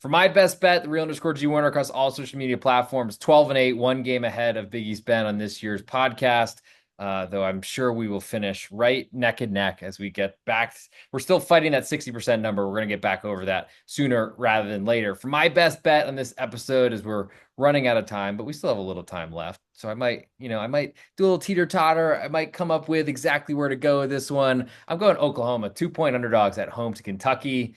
For my best bet, the real underscore G Warner across all social media platforms, 12-8, one game ahead of Big East Ben on this year's podcast. Though I'm sure we will finish right neck and neck as we get back. We're still fighting that 60% number. We're going to get back over that sooner rather than later. For my best bet on this episode, as we're running out of time, but we still have a little time left. So I might do a little teeter totter. I might come up with exactly where to go with this one. I'm going Oklahoma, 2-point underdogs at home to Kentucky.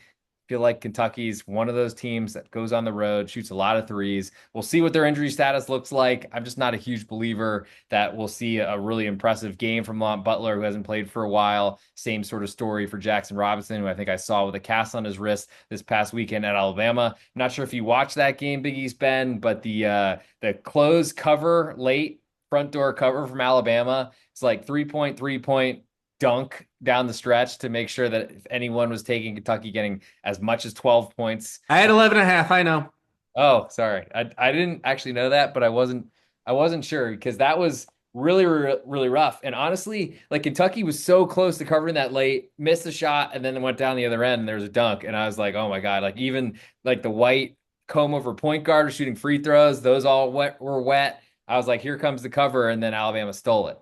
Feel like Kentucky's one of those teams that goes on the road, shoots a lot of threes. We'll see what their injury status looks like. I'm just not a huge believer that we'll see a really impressive game from Mont Butler, who hasn't played for a while. Same sort of story for Jackson Robinson, who I think I saw with a cast on his wrist this past weekend at Alabama. I'm not sure if you watched that game, Big East Ben, but the close cover late front door cover from Alabama, it's like 3-point dunk down the stretch to make sure that if anyone was taking Kentucky getting as much as 12 points. I had 11 and a half. I know. Oh, sorry. I didn't actually know that, but I wasn't sure because that was really rough. And honestly, like Kentucky was so close to covering that late, missed the shot, and then went down the other end and there was a dunk. And I was like, oh my God, like even like the white comb over point guard was shooting free throws, those all were wet. I was like, here comes the cover, and then Alabama stole it.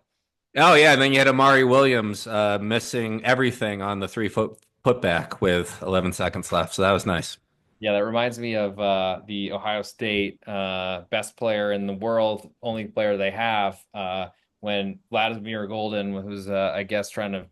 Oh yeah, and then you had Amari Williams missing everything on the 3 foot putback with 11 seconds left. So that was nice. Yeah, that reminds me of the Ohio State best player in the world, only player they have, when Vladimir Golden was, I guess, trying to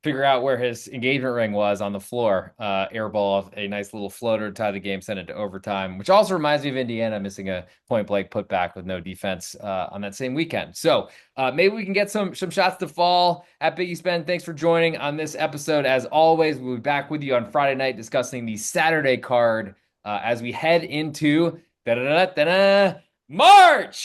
figure out where his engagement ring was on the floor. Airball, a nice little floater, tie the game, send it to overtime, which also reminds me of Indiana missing a point blank putback with no defense on that same weekend. So maybe we can get some shots to fall at Big East Ben. Thanks for joining on this episode. As always, we'll be back with you on Friday night discussing the Saturday card as we head into March.